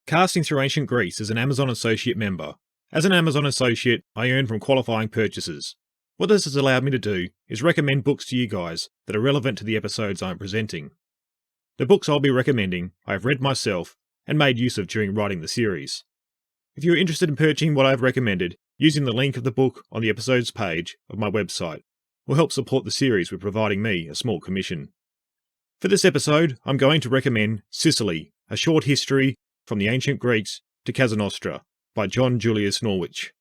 Casting through ancient Greece as an Amazon Associate member. As an Amazon Associate, I earn from qualifying purchases. What this has allowed me to do is recommend books to you guys that are relevant to the episodes I'm presenting. The books I'll be recommending I have read myself and made use of during writing the series. If you are interested in purchasing what I have recommended, using the link of the book on the episodes page of my website will help support the series with providing me a small commission. For this episode, I'm going to recommend Sicily, A Short History from the Ancient Greeks to Casa Nostra by John Julius Norwich.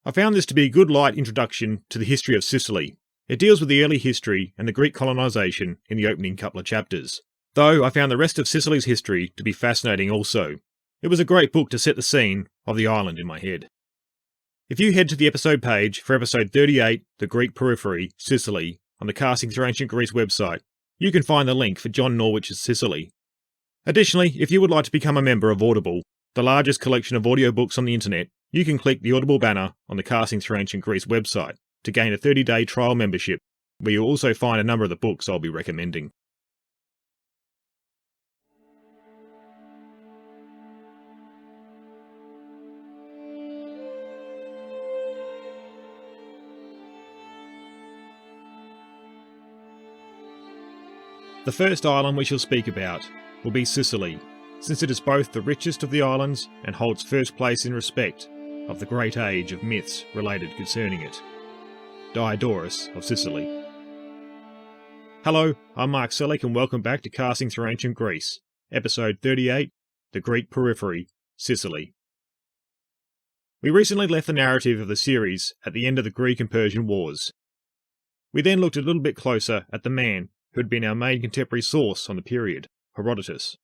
I found this to be a good light introduction to the history of Sicily. It deals with the early history and the Greek colonization in the opening couple of chapters, though I found the rest of Sicily's history to be fascinating also. It was a great book to set the scene of the island in my head. If you head to the episode page for episode 38, The Greek Periphery, Sicily, on the Casting Through Ancient Greece website, you can find the link for John Norwich's Sicily. Additionally, if you would like to become a member of Audible, the largest collection of audiobooks on the internet, you can click the Audible banner on the Casting Through Ancient Greece website to gain a 30-day trial membership, where you'll also find a number of the books I'll be recommending. The first island we shall speak about will be Sicily, since it is both the richest of the islands and holds first place in respect of the great age of myths related concerning it. Diodorus of Sicily. Hello, I'm Mark Selleck and welcome back to Casting Through Ancient Greece, episode 38, The Greek Periphery, Sicily. We recently left the narrative of the series at the end of the Greek and Persian Wars. We then looked a little bit closer at the man who had been our main contemporary source on the period, Herodotus.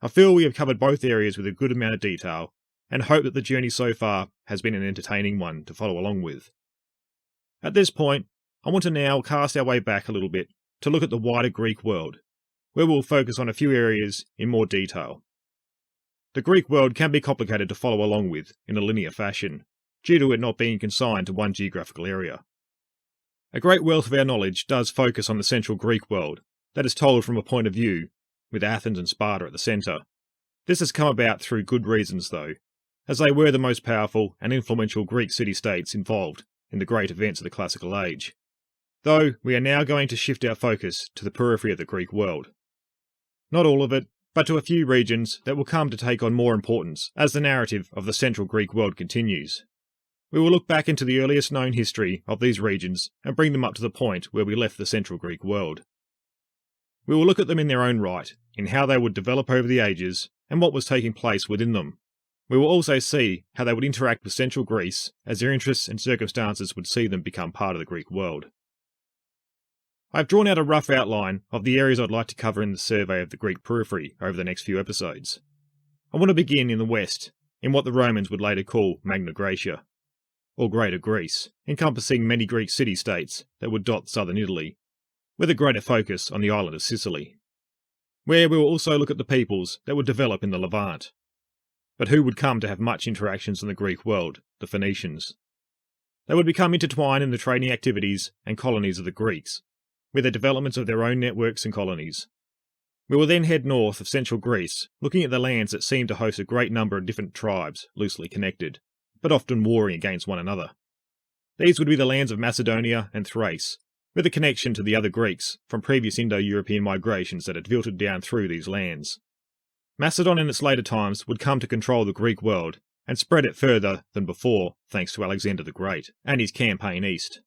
I feel we have covered both areas with a good amount of detail, and hope that the journey so far has been an entertaining one to follow along with. At this point, I want to now cast our way back a little bit to look at the wider Greek world, where we'll focus on a few areas in more detail. The Greek world can be complicated to follow along with in a linear fashion, due to it not being consigned to one geographical area. A great wealth of our knowledge does focus on the central Greek world, that is told from a point of view, with Athens and Sparta at the centre. This has come about through good reasons though, as they were the most powerful and influential Greek city-states involved in the great events of the classical age. Though we are now going to shift our focus to the periphery of the Greek world. Not all of it, but to a few regions that will come to take on more importance as the narrative of the central Greek world continues. We will look back into the earliest known history of these regions and bring them up to the point where we left the central Greek world. We will look at them in their own right, in how they would develop over the ages and what was taking place within them. We will also see how they would interact with central Greece as their interests and circumstances would see them become part of the Greek world. I have drawn out a rough outline of the areas I'd like to cover in the survey of the Greek periphery over the next few episodes. I want to begin in the west, in what the Romans would later call Magna Graecia, or Greater Greece, encompassing many Greek city-states that would dot southern Italy, with a greater focus on the island of Sicily, where we will also look at the peoples that would develop in the Levant, but who would come to have much interactions in the Greek world, the Phoenicians. They would become intertwined in the trading activities and colonies of the Greeks, with the developments of their own networks and colonies. We will then head north of central Greece, looking at the lands that seem to host a great number of different tribes loosely connected, but often warring against one another. These would be the lands of Macedonia and Thrace, with a connection to the other Greeks from previous Indo-European migrations that had filtered down through these lands. Macedon in its later times would come to control the Greek world and spread it further than before thanks to Alexander the Great and his campaign east.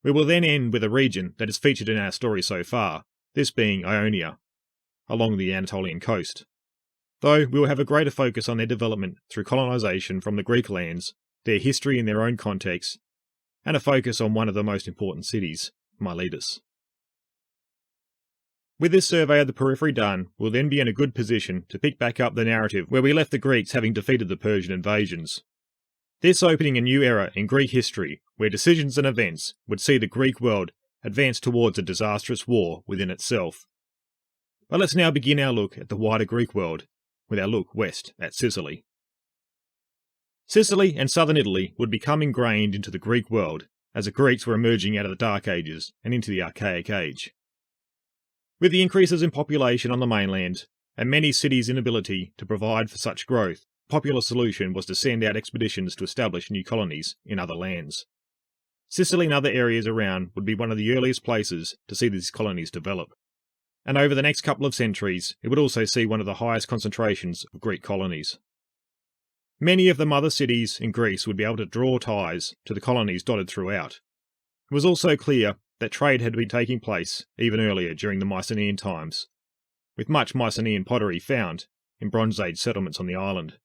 We will then end with a region that is featured in our story so far, this being Ionia, along the Anatolian coast. Though we will have a greater focus on their development through colonization from the Greek lands, their history in their own context, and a focus on one of the most important cities, Miletus. With this survey of the periphery done, we'll then be in a good position to pick back up the narrative where we left the Greeks having defeated the Persian invasions. This opening a new era in Greek history where decisions and events would see the Greek world advance towards a disastrous war within itself. But let's now begin our look at the wider Greek world, with our look west at Sicily. Sicily and southern Italy would become ingrained into the Greek world as the Greeks were emerging out of the Dark Ages and into the Archaic Age. With the increases in population on the mainland and many cities' inability to provide for such growth, the popular solution was to send out expeditions to establish new colonies in other lands. Sicily and other areas around would be one of the earliest places to see these colonies develop. And over the next couple of centuries, it would also see one of the highest concentrations of Greek colonies. Many of the mother cities in Greece would be able to draw ties to the colonies dotted throughout. It was also clear that trade had been taking place even earlier during the Mycenaean times, with much Mycenaean pottery found in Bronze Age settlements on the island.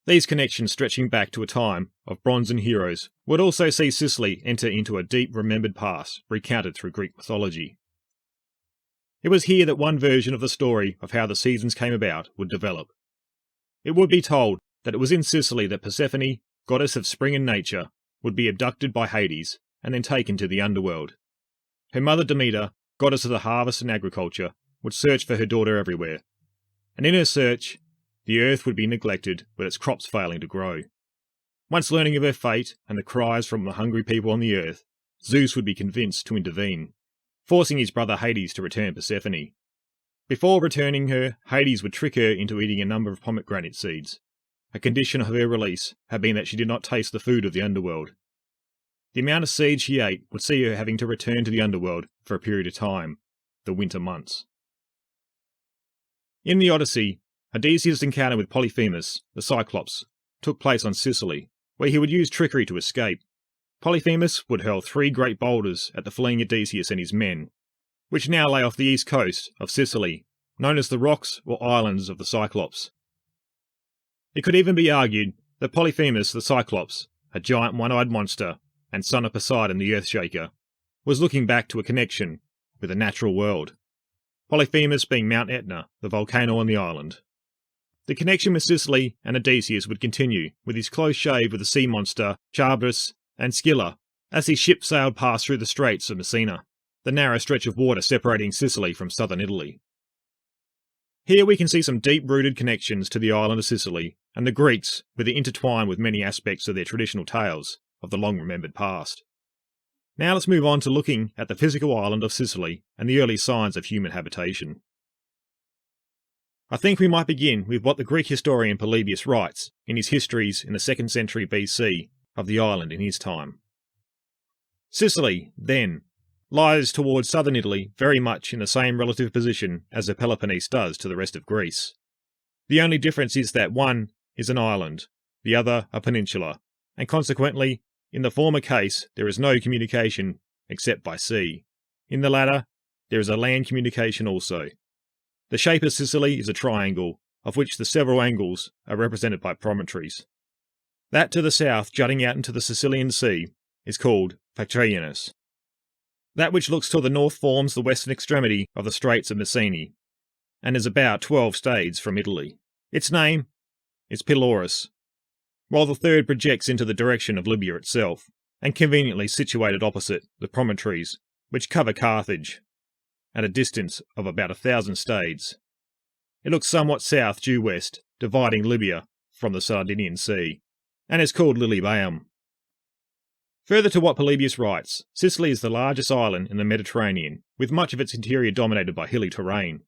These connections stretching back to a time of bronze and heroes would also see Sicily enter into a deep remembered past recounted through Greek mythology. It was here that one version of the story of how the seasons came about would develop. It would be told that it was in Sicily that Persephone, goddess of spring and nature, would be abducted by Hades and then taken to the underworld. Her mother Demeter, goddess of the harvest and agriculture, would search for her daughter everywhere, and in her search, the earth would be neglected with its crops failing to grow. Once learning of her fate and the cries from the hungry people on the earth, Zeus would be convinced to intervene, forcing his brother Hades to return Persephone. Before returning her, Hades would trick her into eating a number of pomegranate seeds. A condition of her release had been that she did not taste the food of the underworld. The amount of seeds she ate would see her having to return to the underworld for a period of time, the winter months. In the Odyssey, Odysseus' encounter with Polyphemus the Cyclops took place on Sicily, where he would use trickery to escape. Polyphemus would hurl 3 great boulders at the fleeing Odysseus and his men, which now lay off the east coast of Sicily, known as the rocks or islands of the Cyclops. It could even be argued that Polyphemus the Cyclops, a giant one-eyed monster and son of Poseidon the Earthshaker, was looking back to a connection with the natural world, Polyphemus being Mount Etna, the volcano on the island. The connection with Sicily and Odysseus would continue with his close shave with the sea monster Charybdis and Scylla as his ship sailed past through the Straits of Messina, the narrow stretch of water separating Sicily from southern Italy. Here we can see some deep-rooted connections to the island of Sicily and the Greeks with it intertwined with many aspects of their traditional tales of the long-remembered past. Now let's move on to looking at the physical island of Sicily and the early signs of human habitation. I think we might begin with what the Greek historian Polybius writes in his histories in the 2nd century BC of the island in his time. Sicily, then, lies towards southern Italy very much in the same relative position as the Peloponnese does to the rest of Greece. The only difference is that one is an island, the other a peninsula, and consequently, in the former case, there is no communication except by sea. In the latter, there is a land communication also. The shape of Sicily is a triangle, of which the several angles are represented by promontories. That to the south, jutting out into the Sicilian Sea, is called Factrianus. That which looks to the north forms the western extremity of the Straits of Messina, and is about 12 stades from Italy. Its name is Pylorus, while the third projects into the direction of Libya itself, and conveniently situated opposite the promontories which cover Carthage, at a distance of about 1,000 stades. It looks somewhat south due west, dividing Libya from the Sardinian Sea, and is called Lilybaeum. Further to what Polybius writes, Sicily is the largest island in the Mediterranean, with much of its interior dominated by hilly terrain.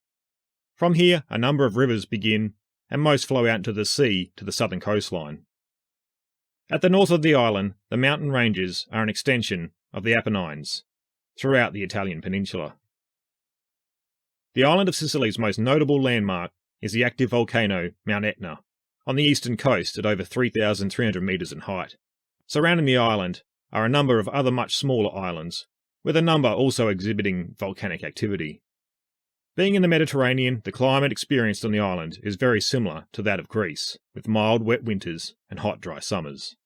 From here, a number of rivers begin, and most flow out into the sea to the southern coastline. At the north of the island, the mountain ranges are an extension of the Apennines throughout the Italian peninsula. The island of Sicily's most notable landmark is the active volcano Mount Etna, on the eastern coast at over 3,300 metres in height. Surrounding the island are a number of other much smaller islands, with a number also exhibiting volcanic activity. Being in the Mediterranean, the climate experienced on the island is very similar to that of Greece, with mild wet winters and hot dry summers.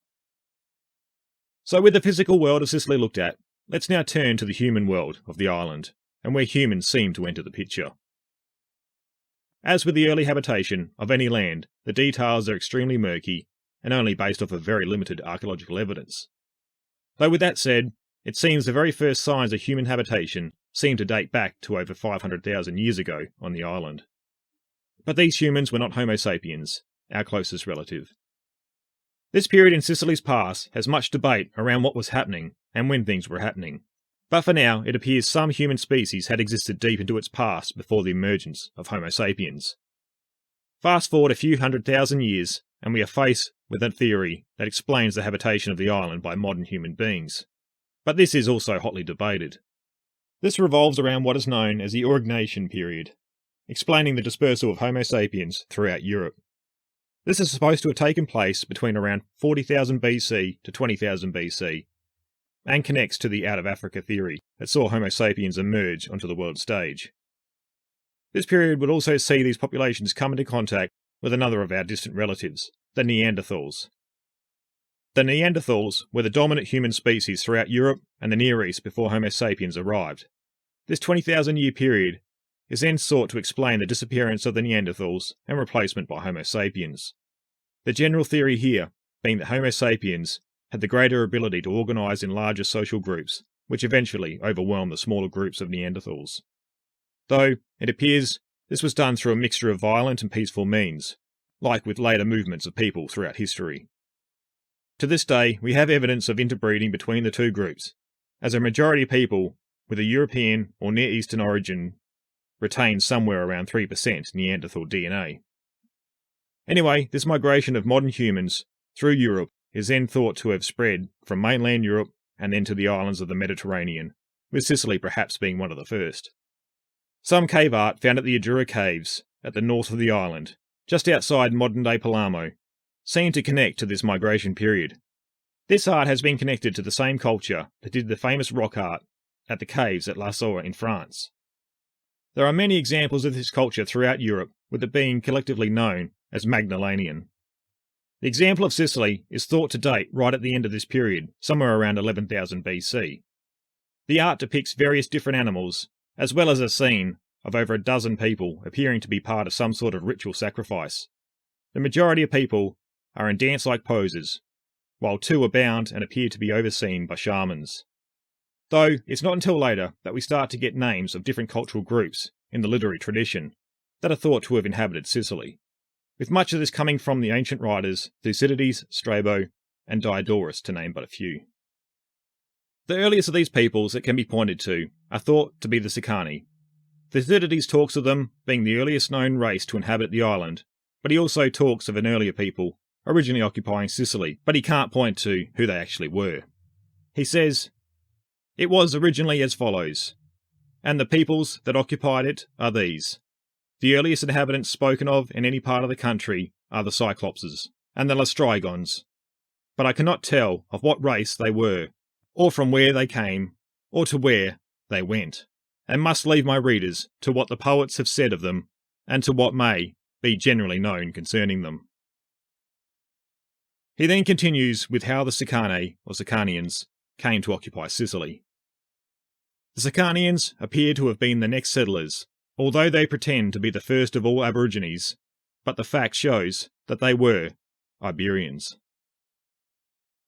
So with the physical world of Sicily looked at, let's now turn to the human world of the island, and where humans seem to enter the picture. As with the early habitation of any land, the details are extremely murky and only based off of very limited archaeological evidence. Though with that said, it seems the very first signs of human habitation seem to date back to over 500,000 years ago on the island. But these humans were not Homo sapiens, our closest relative. This period in Sicily's past has much debate around what was happening and when things were happening. But for now, it appears some human species had existed deep into its past before the emergence of Homo sapiens. Fast forward a few 100,000 years, and we are faced with a theory that explains the habitation of the island by modern human beings. But this is also hotly debated. This revolves around what is known as the Aurignacian period, explaining the dispersal of Homo sapiens throughout Europe. This is supposed to have taken place between around 40,000 BC to 20,000 BC, and connects to the out of Africa theory that saw Homo sapiens emerge onto the world stage. This period would also see these populations come into contact with another of our distant relatives, the Neanderthals. The Neanderthals were the dominant human species throughout Europe and the Near East before Homo sapiens arrived. This 20,000-year period is then sought to explain the disappearance of the Neanderthals and replacement by Homo sapiens. The general theory here being that Homo sapiens had the greater ability to organise in larger social groups, which eventually overwhelmed the smaller groups of Neanderthals. Though it appears this was done through a mixture of violent and peaceful means, like with later movements of people throughout history. To this day, we have evidence of interbreeding between the two groups, as a majority of people with a European or Near Eastern origin retain somewhere around 3% Neanderthal DNA. Anyway, this migration of modern humans through Europe is then thought to have spread from mainland Europe and then to the islands of the Mediterranean, with Sicily perhaps being one of the first. Some cave art found at the Adura Caves at the north of the island, just outside modern-day Palermo, seem to connect to this migration period. This art has been connected to the same culture that did the famous rock art at the caves at La Soa in France. There are many examples of this culture throughout Europe, with it being collectively known as Magnolanian. The example of Sicily is thought to date right at the end of this period, somewhere around 11,000 BC. The art depicts various different animals, as well as a scene of over a dozen people appearing to be part of some sort of ritual sacrifice. The majority of people are in dance-like poses, while two are bound and appear to be overseen by shamans. Though it's not until later that we start to get names of different cultural groups in the literary tradition that are thought to have inhabited Sicily, with much of this coming from the ancient writers Thucydides, Strabo, and Diodorus, to name but a few. The earliest of these peoples that can be pointed to are thought to be the Sukhani. Thucydides talks of them being the earliest known race to inhabit the island, but he also talks of an earlier people originally occupying Sicily, but he can't point to who they actually were. He says, "It was originally as follows, and the peoples that occupied it are these. The earliest inhabitants spoken of in any part of the country are the Cyclopses and the Lastrygons, but I cannot tell of what race they were, or from where they came, or to where they went, and must leave my readers to what the poets have said of them, and to what may be generally known concerning them." He then continues with how the Sakhane, or Zakarnians, came to occupy Sicily. The Zakarnians appear to have been the next settlers, although they pretend to be the first of all Aborigines, but the fact shows that they were Iberians.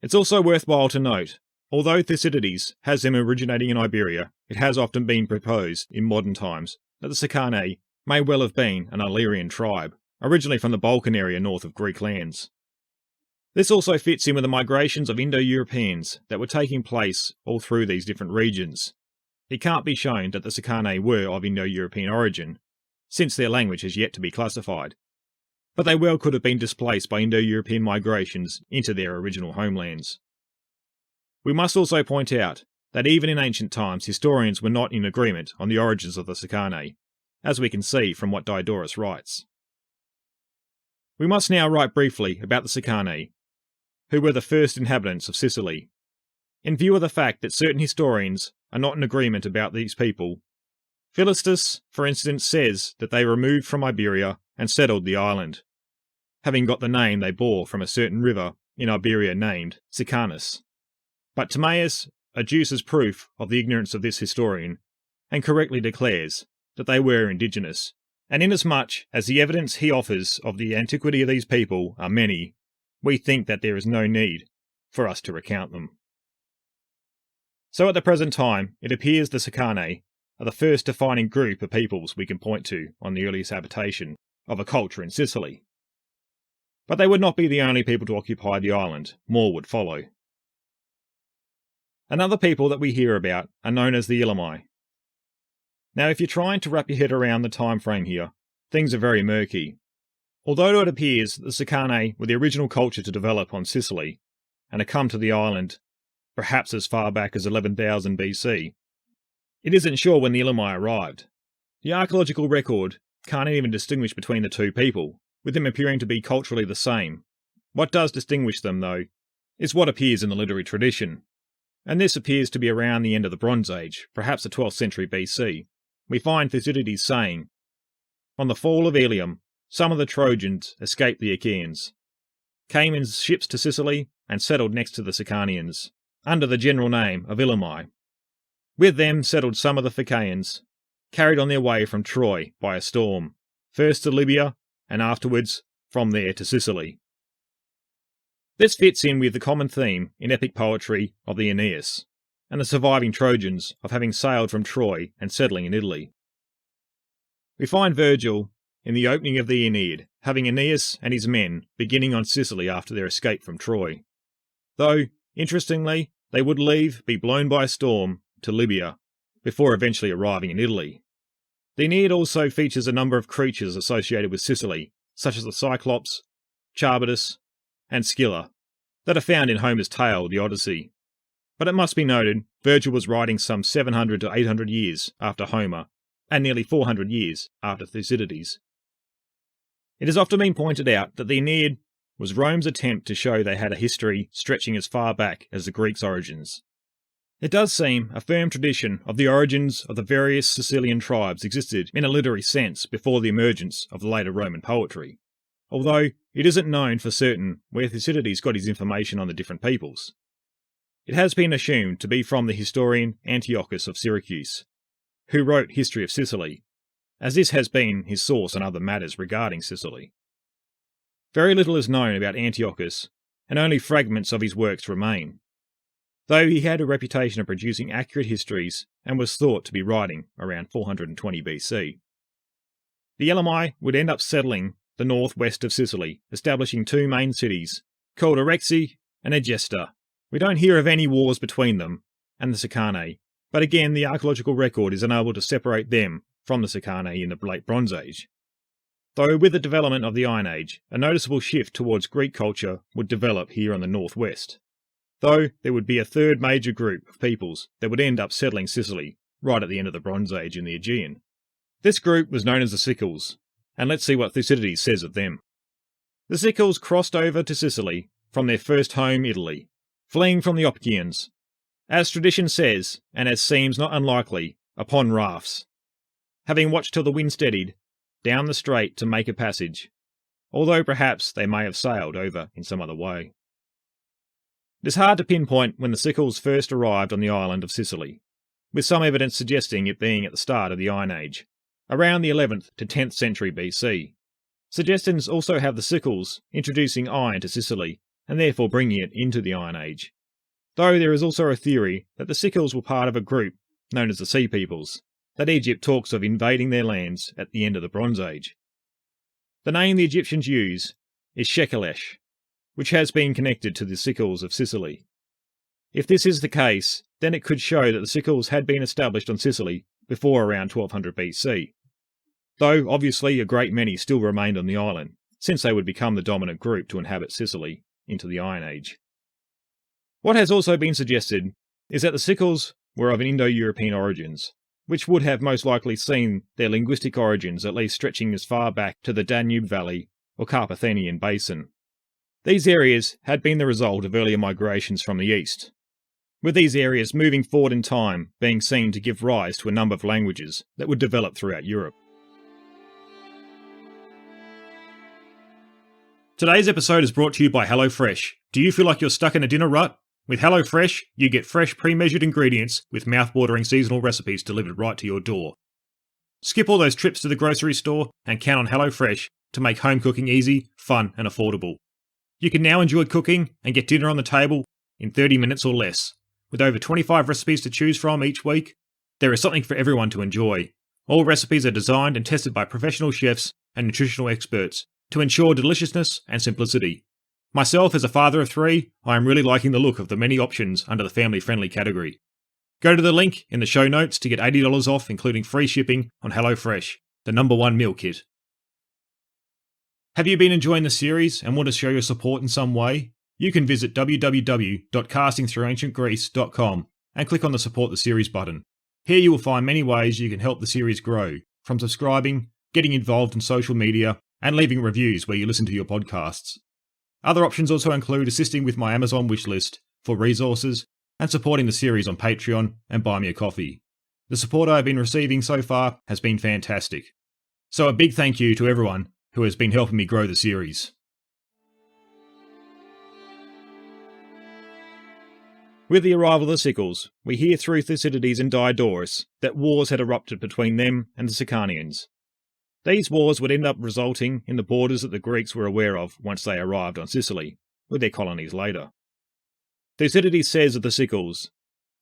It's also worthwhile to note, although Thucydides has them originating in Iberia, it has often been proposed in modern times that the Sakhane may well have been an Illyrian tribe, originally from the Balkan area north of Greek lands. This also fits in with the migrations of Indo-Europeans that were taking place all through these different regions. It can't be shown that the Sakhane were of Indo-European origin, since their language has yet to be classified, but they well could have been displaced by Indo-European migrations into their original homelands. We must also point out that even in ancient times historians were not in agreement on the origins of the Sakhane, as we can see from what Diodorus writes. We must now write briefly about the Sakhane, who were the first inhabitants of Sicily. In view of the fact that certain historians are not in agreement about these people, Philistus, for instance, says that they removed from Iberia and settled the island, having got the name they bore from a certain river in Iberia named Sicanus. But Timaeus adduces proof of the ignorance of this historian, and correctly declares that they were indigenous, and inasmuch as the evidence he offers of the antiquity of these people are many, we think that there is no need for us to recount them. So at the present time, it appears the Sakhane are the first defining group of peoples we can point to on the earliest habitation of a culture in Sicily. But they would not be the only people to occupy the island, more would follow. Another people that we hear about are known as the Illuminai. Now if you're trying to wrap your head around the time frame here, things are very murky. Although it appears that the Sakhane were the original culture to develop on Sicily, and had come to the island perhaps as far back as 11,000 BC, it isn't sure when the Illuminai arrived. The archaeological record can't even distinguish between the two people, with them appearing to be culturally the same. What does distinguish them, though, is what appears in the literary tradition, and this appears to be around the end of the Bronze Age, perhaps the 12th century BC. We find Thucydides saying, "On the fall of Ilium, some of the Trojans escaped the Achaeans, came in ships to Sicily, and settled next to the Zakarnians, under the general name of Illuminai. With them settled some of the Phoenicians, carried on their way from Troy by a storm, first to Libya, and afterwards from there to Sicily." This fits in with the common theme in epic poetry of the Aeneas, and the surviving Trojans of having sailed from Troy and settling in Italy. We find Virgil, in the opening of the Aeneid, having Aeneas and his men beginning on Sicily after their escape from Troy. Though, interestingly, they would leave, be blown by a storm, to Libya, before eventually arriving in Italy. The Aeneid also features a number of creatures associated with Sicily, such as the Cyclops, Charybdis, and Scylla, that are found in Homer's tale, the Odyssey. But it must be noted, Virgil was writing some 700 to 800 years after Homer, and nearly 400 years after Thucydides. It has often been pointed out that the Aeneid was Rome's attempt to show they had a history stretching as far back as the Greeks' origins. It does seem a firm tradition of the origins of the various Sicilian tribes existed in a literary sense before the emergence of the later Roman poetry, although it isn't known for certain where Thucydides got his information on the different peoples. It has been assumed to be from the historian Antiochus of Syracuse, who wrote History of Sicily, as this has been his source on other matters regarding Sicily. Very little is known about Antiochus, and only fragments of his works remain, though he had a reputation of producing accurate histories and was thought to be writing around 420 BC. The Illuminai would end up settling the northwest of Sicily, establishing two main cities, called Arexi and Egesta. We don't hear of any wars between them and the Sakhane, but again the archaeological record is unable to separate them from the Sakhane in the Late Bronze Age. Though with the development of the Iron Age, a noticeable shift towards Greek culture would develop here on the northwest, though there would be a third major group of peoples that would end up settling Sicily right at the end of the Bronze Age in the Aegean. This group was known as the Sickles, and let's see what Thucydides says of them. The Sickles crossed over to Sicily from their first home, Italy, fleeing from the Ophians, as tradition says, and as seems not unlikely, upon rafts, having watched till the wind steadied, down the strait to make a passage, although perhaps they may have sailed over in some other way. It is hard to pinpoint when the Sickles first arrived on the island of Sicily, with some evidence suggesting it being at the start of the Iron Age, around the 11th to 10th century BC. Suggestions also have the Sickles introducing iron to Sicily, and therefore bringing it into the Iron Age, though there is also a theory that the Sickles were part of a group known as the Sea Peoples, that Egypt talks of invading their lands at the end of the Bronze Age. The name the Egyptians use is Shekelesh, which has been connected to the Sickles of Sicily. If this is the case, then it could show that the Sickles had been established on Sicily before around 1200 BC, though obviously a great many still remained on the island, since they would become the dominant group to inhabit Sicily into the Iron Age. What has also been suggested is that the Sickles were of Indo-European origins, which would have most likely seen their linguistic origins at least stretching as far back to the Danube Valley or Carpathian Basin. These areas had been the result of earlier migrations from the east, with these areas moving forward in time being seen to give rise to a number of languages that would develop throughout Europe. Today's episode is brought to you by Hellofresh. Do you feel like you're stuck in a dinner rut? With Hellofresh, you get fresh pre-measured ingredients with mouth-watering seasonal recipes delivered right to your door. Skip all those trips to the grocery store and count on Hellofresh to make home cooking easy, fun and affordable. You can now enjoy cooking and get dinner on the table in 30 minutes or less. With over 25 recipes to choose from each week, there is something for everyone to enjoy. All recipes are designed and tested by professional chefs and nutritional experts to ensure deliciousness and simplicity. Myself, as a father of 3, I am really liking the look of the many options under the family-friendly category. Go to the link in the show notes to get $80 off, including free shipping on HelloFresh, the #1 meal kit. Have you been enjoying the series and want to show your support in some way? You can visit www.castingthroughancientgreece.com and click on the Support the Series button. Here you will find many ways you can help the series grow, from subscribing, getting involved in social media, and leaving reviews where you listen to your podcasts. Other options also include assisting with my Amazon wishlist for resources and supporting the series on Patreon and Buy Me a Coffee. The support I have been receiving so far has been fantastic. So a big thank you to everyone who has been helping me grow the series. With the arrival of the Sickles, we hear through Thucydides and Diodorus that wars had erupted between them and the Zakarnians. These wars would end up resulting in the borders that the Greeks were aware of once they arrived on Sicily, with their colonies later. Thucydides says of the Sickles,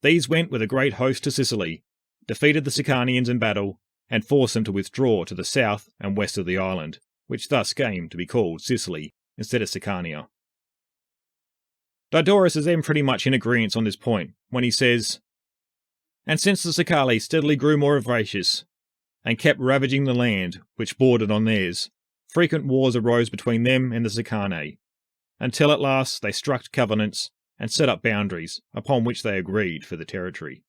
"These went with a great host to Sicily, defeated the Zakarnians in battle, and forced them to withdraw to the south and west of the island, which thus came to be called Sicily instead of Sakhania." Diodorus is then pretty much in agreement on this point when he says, "And since the Sicyli steadily grew more voracious, and kept ravaging the land which bordered on theirs, frequent wars arose between them and the Sakhane, until at last they struck covenants and set up boundaries upon which they agreed for the territory."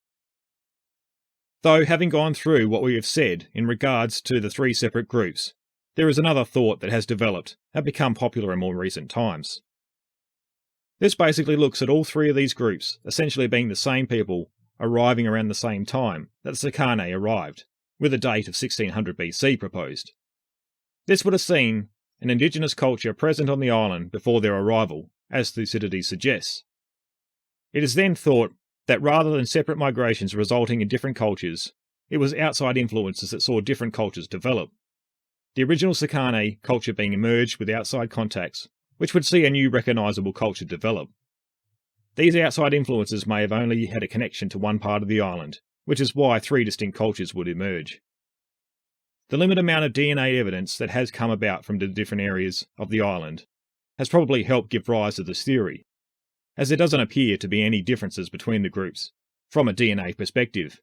Though, having gone through what we have said in regards to the three separate groups, there is another thought that has developed and become popular in more recent times. This basically looks at all three of these groups essentially being the same people arriving around the same time that the Sakhane arrived, with a date of 1600 BC proposed. This would have seen an indigenous culture present on the island before their arrival, as Thucydides suggests. It is then thought that rather than separate migrations resulting in different cultures, it was outside influences that saw different cultures develop. The original Sakhane culture being emerged with outside contacts, which would see a new recognisable culture develop. These outside influences may have only had a connection to one part of the island, which is why three distinct cultures would emerge. The limited amount of DNA evidence that has come about from the different areas of the island has probably helped give rise to this theory, as there doesn't appear to be any differences between the groups from a DNA perspective.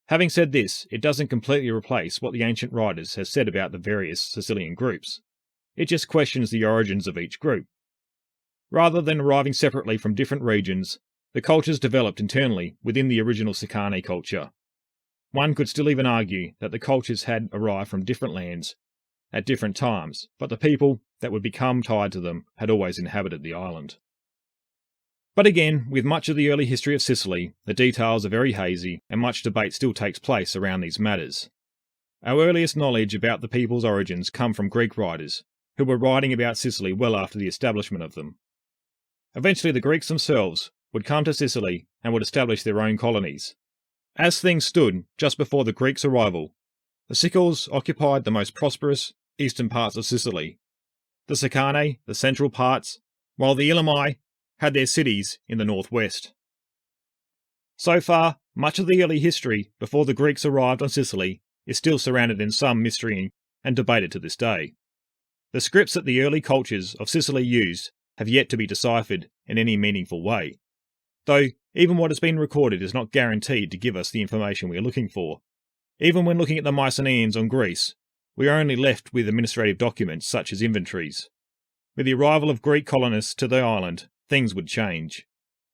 Having said this, it doesn't completely replace what the ancient writers have said about the various Sicilian groups. It just questions the origins of each group. Rather than arriving separately from different regions, the cultures developed internally within the original Sakhane culture. One could still even argue that the cultures had arrived from different lands at different times, but the people that would become tied to them had always inhabited the island. But again, with much of the early history of Sicily, the details are very hazy and much debate still takes place around these matters. Our earliest knowledge about the people's origins come from Greek writers, who were writing about Sicily well after the establishment of them. Eventually the Greeks themselves would come to Sicily and would establish their own colonies. As things stood just before the Greeks' arrival, the Sickles occupied the most prosperous eastern parts of Sicily, the Sakhane the central parts, while the Illuminai had their cities in the northwest. So far, much of the early history before the Greeks arrived on Sicily is still surrounded in some mystery and debated to this day. The scripts that the early cultures of Sicily used have yet to be deciphered in any meaningful way, though even what has been recorded is not guaranteed to give us the information we are looking for. Even when looking at the Mycenaeans on Greece, we are only left with administrative documents such as inventories. With the arrival of Greek colonists to the island, things would change.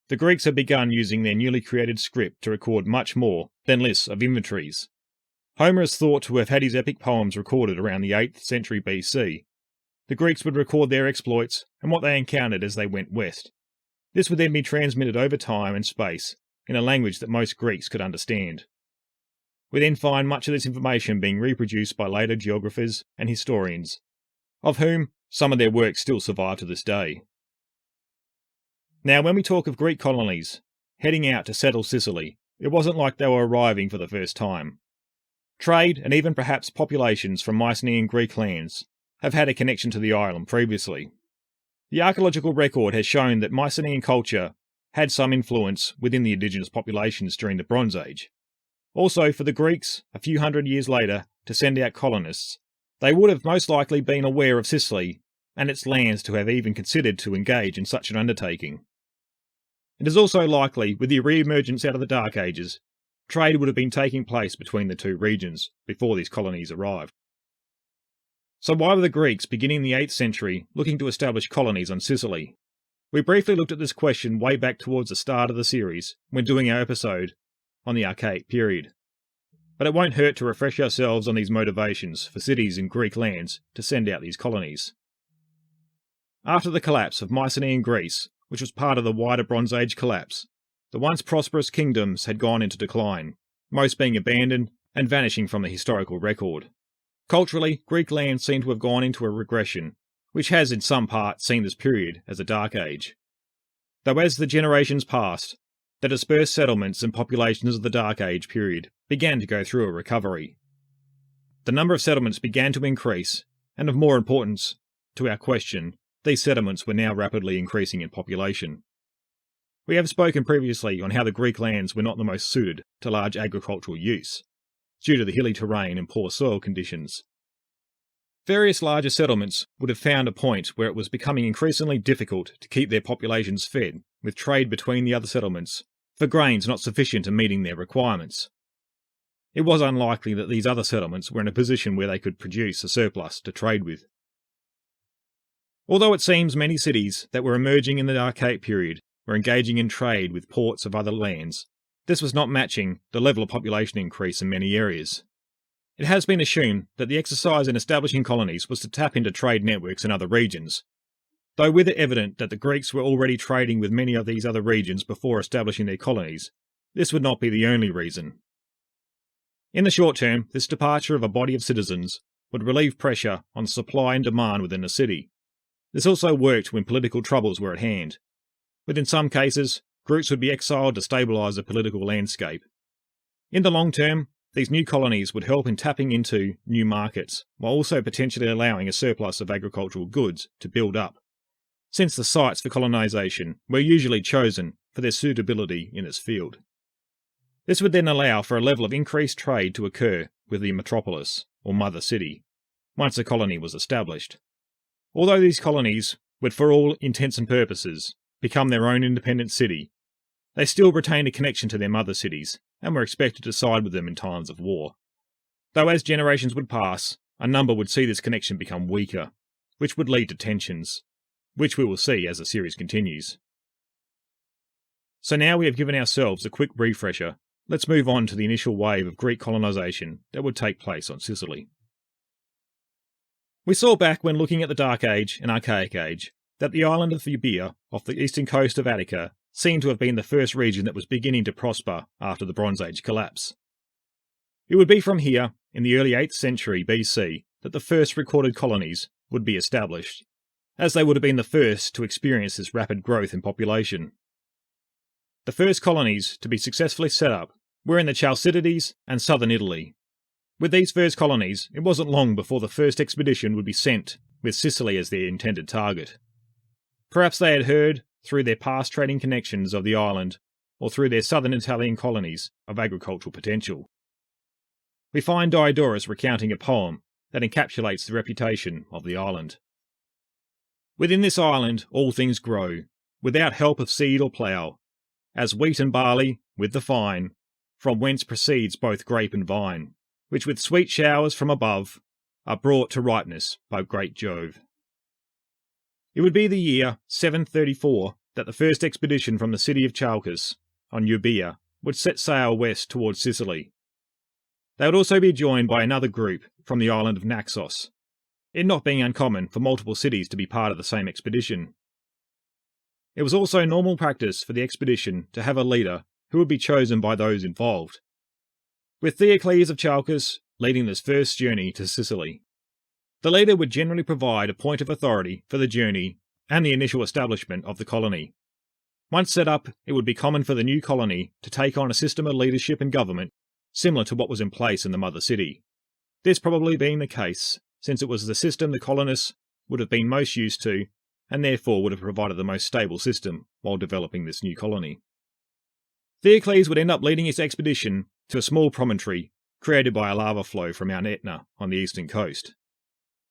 The Greeks had begun using their newly created script to record much more than lists of inventories. Homer is thought to have had his epic poems recorded around the 8th century BC. The Greeks would record their exploits and what they encountered as they went west. This would then be transmitted over time and space in a language that most Greeks could understand. We then find much of this information being reproduced by later geographers and historians, of whom some of their works still survive to this day. Now, when we talk of Greek colonies heading out to settle Sicily, it wasn't like they were arriving for the first time. Trade and even perhaps populations from Mycenaean Greek lands have had a connection to the island previously. The archaeological record has shown that Mycenaean culture had some influence within the indigenous populations during the Bronze Age. Also, for the Greeks, a few hundred years later, to send out colonists, they would have most likely been aware of Sicily and its lands to have even considered to engage in such an undertaking. It is also likely, with the re-emergence out of the Dark Ages, trade would have been taking place between the two regions before these colonies arrived. So why were the Greeks beginning the 8th century looking to establish colonies on Sicily? We briefly looked at this question way back towards the start of the series when doing our episode on the Archaic period. But it won't hurt to refresh ourselves on these motivations for cities in Greek lands to send out these colonies. After the collapse of Mycenaean Greece, which was part of the wider Bronze Age collapse, the once prosperous kingdoms had gone into decline, most being abandoned and vanishing from the historical record. Culturally, Greek lands seem to have gone into a regression, which has in some part seen this period as a dark age. Though as the generations passed, the dispersed settlements and populations of the Dark Age period began to go through a recovery. The number of settlements began to increase, and of more importance to our question, these settlements were now rapidly increasing in population. We have spoken previously on how the Greek lands were not the most suited to large agricultural use, due to the hilly terrain and poor soil conditions. Various larger settlements would have found a point where it was becoming increasingly difficult to keep their populations fed, with trade between the other settlements, for grains not sufficient to meeting their requirements. It was unlikely that these other settlements were in a position where they could produce a surplus to trade with. Although it seems many cities that were emerging in the Archaic period were engaging in trade with ports of other lands, this was not matching the level of population increase in many areas. It has been assumed that the exercise in establishing colonies was to tap into trade networks in other regions, though with it evident that the Greeks were already trading with many of these other regions before establishing their colonies, this would not be the only reason. In the short term, this departure of a body of citizens would relieve pressure on supply and demand within the city. This also worked when political troubles were at hand. But in some cases, groups would be exiled to stabilise the political landscape. In the long term, these new colonies would help in tapping into new markets, while also potentially allowing a surplus of agricultural goods to build up, since the sites for colonization were usually chosen for their suitability in this field. This would then allow for a level of increased trade to occur with the metropolis, or mother city, once a colony was established. Although these colonies would, for all intents and purposes, become their own independent city, they still retained a connection to their mother cities, and were expected to side with them in times of war. Though as generations would pass, a number would see this connection become weaker, which would lead to tensions, which we will see as the series continues. So now we have given ourselves a quick refresher, let's move on to the initial wave of Greek colonisation that would take place on Sicily. We saw back when looking at the Dark Age and Archaic Age that the island of Euboea off the eastern coast of Attica seemed to have been the first region that was beginning to prosper after the Bronze Age collapse. It would be from here, in the early 8th century BC, that the first recorded colonies would be established, as they would have been the first to experience this rapid growth in population. The first colonies to be successfully set up were in the Chalcidides and southern Italy. With these first colonies, it wasn't long before the first expedition would be sent, with Sicily as their intended target. Perhaps they had heard, through their past trading connections of the island, or through their southern Italian colonies, of agricultural potential. We find Diodorus recounting a poem that encapsulates the reputation of the island. Within this island all things grow, without help of seed or plough, as wheat and barley, with the fine, from whence proceeds both grape and vine, which with sweet showers from above are brought to ripeness by great Jove. It would be the year 734 that the first expedition from the city of Chalcis, on Euboea, would set sail west towards Sicily. They would also be joined by another group from the island of Naxos, it not being uncommon for multiple cities to be part of the same expedition. It was also normal practice for the expedition to have a leader who would be chosen by those involved, with Theocles of Chalcis leading this first journey to Sicily. The leader would generally provide a point of authority for the journey and the initial establishment of the colony. Once set up, it would be common for the new colony to take on a system of leadership and government similar to what was in place in the mother city. This probably being the case, since it was the system the colonists would have been most used to, and therefore would have provided the most stable system while developing this new colony. Theocles would end up leading his expedition to a small promontory created by a lava flow from Mount Etna on the eastern coast.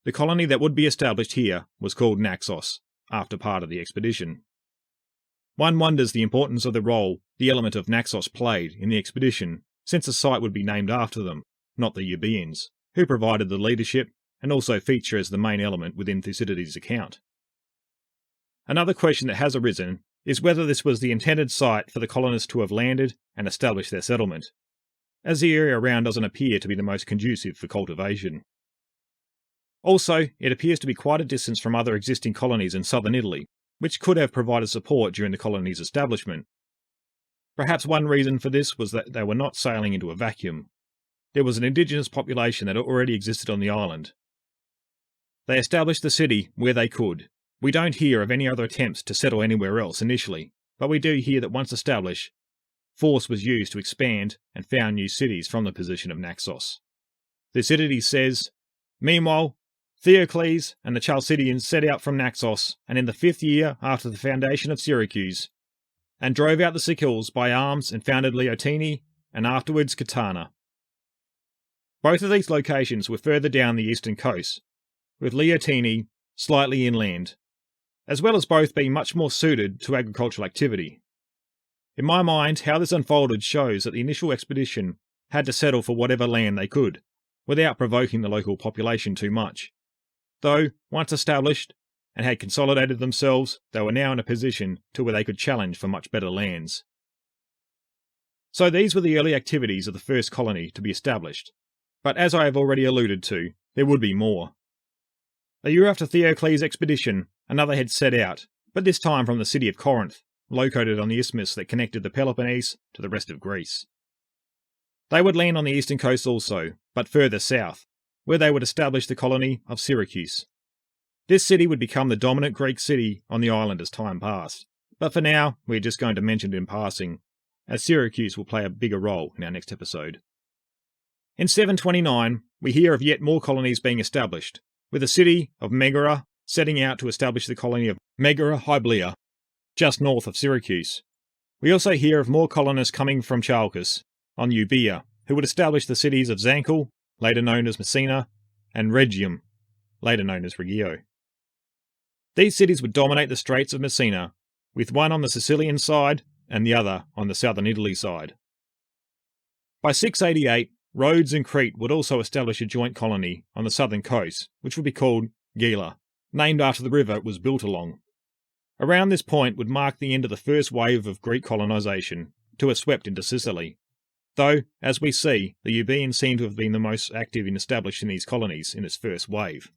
The colony that would be established here was called Naxos, after part of the expedition. One wonders the importance of the role the element of Naxos played in the expedition, since the site would be named after them, not the Euboeans, who provided the leadership and also feature as the main element within Thucydides' account. Another question that has arisen is whether this was the intended site for the colonists to have landed and established their settlement, as the area around doesn't appear to be the most conducive for cultivation. Also, it appears to be quite a distance from other existing colonies in southern Italy, which could have provided support during the colony's establishment. Perhaps one reason for this was that they were not sailing into a vacuum. There was an indigenous population that already existed on the island. They established the city where they could. We don't hear of any other attempts to settle anywhere else initially, but we do hear that once established, force was used to expand and found new cities from the position of Naxos. Thucydides says, "Meanwhile, Theocles and the Chalcidians set out from Naxos, and in the 5th year after the foundation of Syracuse, and drove out the Sickles by arms and founded Leotini, and afterwards Catana." Both of these locations were further down the eastern coast, with Leotini slightly inland, as well as both being much more suited to agricultural activity. In my mind, how this unfolded shows that the initial expedition had to settle for whatever land they could, without provoking the local population too much. Though, once established, and had consolidated themselves, they were now in a position to where they could challenge for much better lands. So these were the early activities of the first colony to be established, but as I have already alluded to, there would be more. A year after Theocles' expedition, another had set out, but this time from the city of Corinth, located on the isthmus that connected the Peloponnese to the rest of Greece. They would land on the eastern coast also, but further south, where they would establish the colony of Syracuse. This city would become the dominant Greek city on the island as time passed, but for now, we're just going to mention it in passing, as Syracuse will play a bigger role in our next episode. In 729, we hear of yet more colonies being established, with the city of Megara setting out to establish the colony of Megara Hyblia, just north of Syracuse. We also hear of more colonists coming from Chalcis, on Euboea, who would establish the cities of Zancle, later known as Messina, and Rhegium, later known as Reggio. These cities would dominate the Straits of Messina, with one on the Sicilian side and the other on the southern Italy side. By 688, Rhodes and Crete would also establish a joint colony on the southern coast, which would be called Gela, named after the river it was built along. Around this point would mark the end of the first wave of Greek colonization to have swept into Sicily, though, as we see, the Euboeans seem to have been the most active in establishing these colonies in its first wave.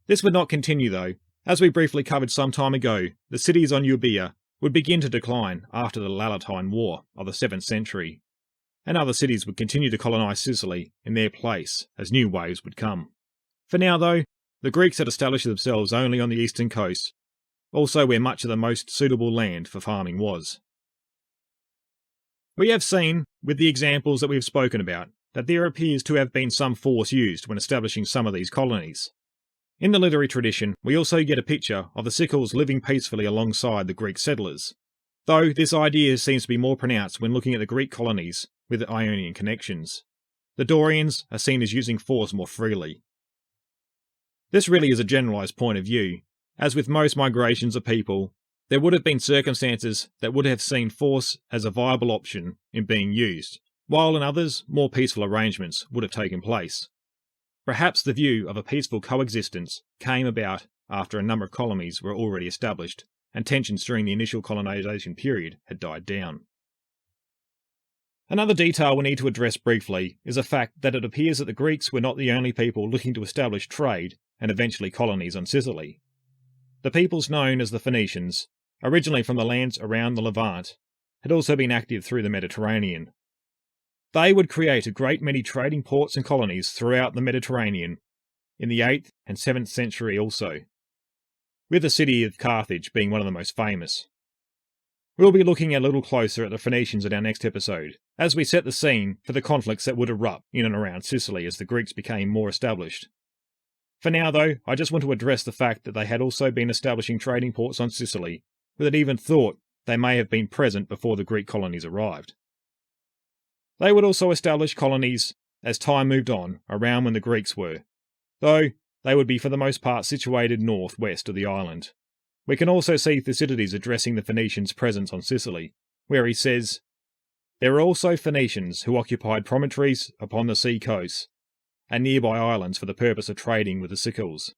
This would not continue though. As we briefly covered some time ago, the cities on Euboea would begin to decline after the Lalatine War of the 7th century, and other cities would continue to colonize Sicily in their place as new waves would come. For now though, the Greeks had established themselves only on the eastern coast, also where much of the most suitable land for farming was. We have seen, with the examples that we have spoken about, that there appears to have been some force used when establishing some of these colonies. In the literary tradition, we also get a picture of the Sickles living peacefully alongside the Greek settlers, though this idea seems to be more pronounced when looking at the Greek colonies with Ionian connections. The Dorians are seen as using force more freely. This really is a generalised point of view. As with most migrations of people, there would have been circumstances that would have seen force as a viable option in being used, while in others, more peaceful arrangements would have taken place. Perhaps the view of a peaceful coexistence came about after a number of colonies were already established, and tensions during the initial colonization period had died down. Another detail we need to address briefly is the fact that it appears that the Greeks were not the only people looking to establish trade and eventually colonies on Sicily. The peoples known as the Phoenicians, originally from the lands around the Levant, had also been active through the Mediterranean. They would create a great many trading ports and colonies throughout the Mediterranean, in the 8th and 7th century also, with the city of Carthage being one of the most famous. We'll be looking a little closer at the Phoenicians in our next episode, as we set the scene for the conflicts that would erupt in and around Sicily as the Greeks became more established. For now though, I just want to address the fact that they had also been establishing trading ports on Sicily, with it even thought they may have been present before the Greek colonies arrived. They would also establish colonies as time moved on around when the Greeks were, though they would be for the most part situated north-west of the island. We can also see Thucydides addressing the Phoenicians' presence on Sicily, where he says, "There were also Phoenicians who occupied promontories upon the sea coast, and nearby islands for the purpose of trading with the Sickles.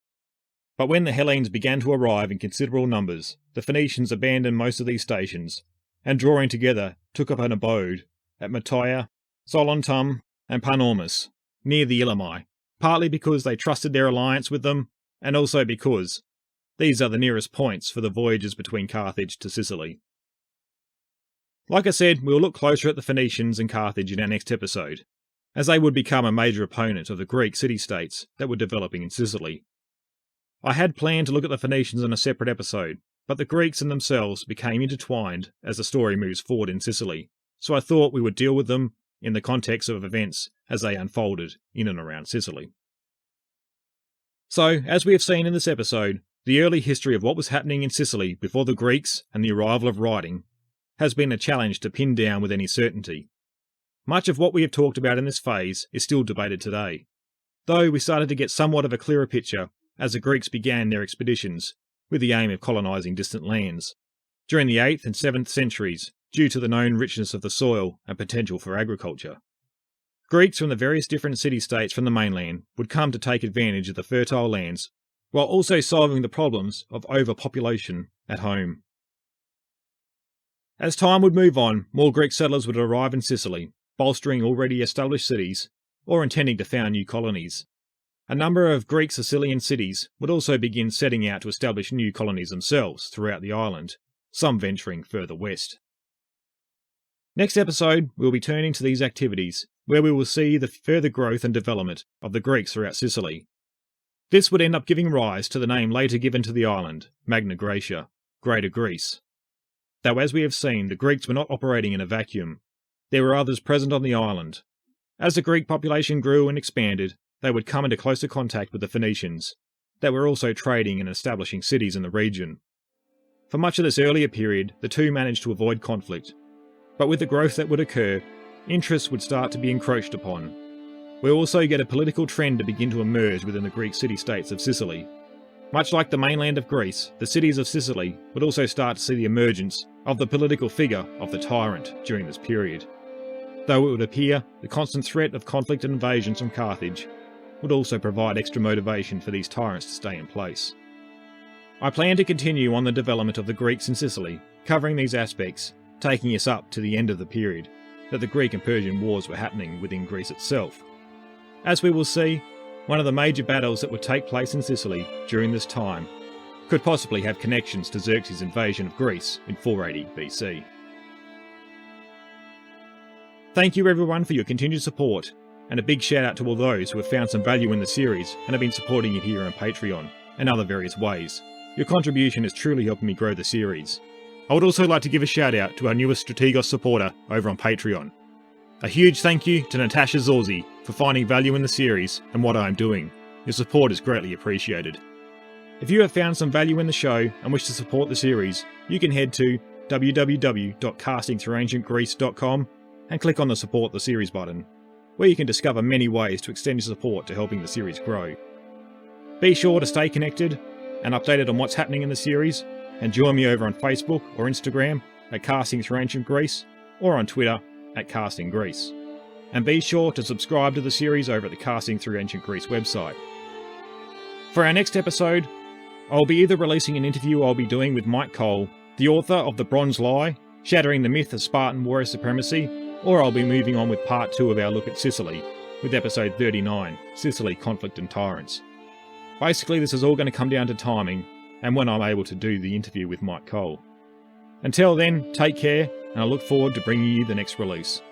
But when the Hellenes began to arrive in considerable numbers, the Phoenicians abandoned most of these stations, and drawing together took up an abode at Mataea, Solontum, and Panormus, near the Illuminai, partly because they trusted their alliance with them, and also because these are the nearest points for the voyages between Carthage to Sicily. Like I said, we'll look closer at the Phoenicians and Carthage in our next episode, as they would become a major opponent of the Greek city-states that were developing in Sicily. I had planned to look at the Phoenicians in a separate episode, but the Greeks and themselves became intertwined as the story moves forward in Sicily, so I thought we would deal with them in the context of events as they unfolded in and around Sicily. So, as we have seen in this episode, the early history of what was happening in Sicily before the Greeks and the arrival of writing has been a challenge to pin down with any certainty. Much of what we have talked about in this phase is still debated today, though we started to get somewhat of a clearer picture as the Greeks began their expeditions with the aim of colonising distant lands during the 8th and 7th centuries due to the known richness of the soil and potential for agriculture. Greeks from the various different city-states from the mainland would come to take advantage of the fertile lands while also solving the problems of overpopulation at home. As time would move on, more Greek settlers would arrive in Sicily, bolstering already established cities or intending to found new colonies. A number of Greek Sicilian cities would also begin setting out to establish new colonies themselves throughout the island, some venturing further west. Next episode, we'll be turning to these activities, where we will see the further growth and development of the Greeks throughout Sicily. This would end up giving rise to the name later given to the island, Magna Graecia, Greater Greece. Though as we have seen, the Greeks were not operating in a vacuum. There were others present on the island. As the Greek population grew and expanded, they would come into closer contact with the Phoenicians, that were also trading and establishing cities in the region. For much of this earlier period, the two managed to avoid conflict, but with the growth that would occur, interests would start to be encroached upon. We'll also get a political trend to begin to emerge within the Greek city-states of Sicily. Much like the mainland of Greece, the cities of Sicily would also start to see the emergence of the political figure of the tyrant during this period. Though it would appear the constant threat of conflict and invasions from Carthage would also provide extra motivation for these tyrants to stay in place. I plan to continue on the development of the Greeks in Sicily, covering these aspects, taking us up to the end of the period that the Greek and Persian wars were happening within Greece itself. As we will see, one of the major battles that would take place in Sicily during this time could possibly have connections to Xerxes' invasion of Greece in 480 BC. Thank you everyone for your continued support, and a big shout out to all those who have found some value in the series and have been supporting it here on Patreon and other various ways. Your contribution is truly helping me grow the series. I would also like to give a shout out to our newest Strategos supporter over on Patreon. A huge thank you to Natasha Zorzi for finding value in the series and what I am doing. Your support is greatly appreciated. If you have found some value in the show and wish to support the series, you can head to www.castingthroughancientgreece.com and click on the Support the Series button, where you can discover many ways to extend your support to helping the series grow. Be sure to stay connected and updated on what's happening in the series, and join me over on Facebook or Instagram at Casting Through Ancient Greece, or on Twitter at Casting Greece. And be sure to subscribe to the series over at the Casting Through Ancient Greece website. For our next episode, I'll be either releasing an interview I'll be doing with Mike Cole, the author of The Bronze Lie, Shattering the Myth of Spartan Warrior Supremacy, or I'll be moving on with part 2 of our look at Sicily, with episode 39, Sicily, Conflict and Tyrants. Basically, this is all going to come down to timing, and when I'm able to do the interview with Mike Cole. Until then, take care, and I look forward to bringing you the next release.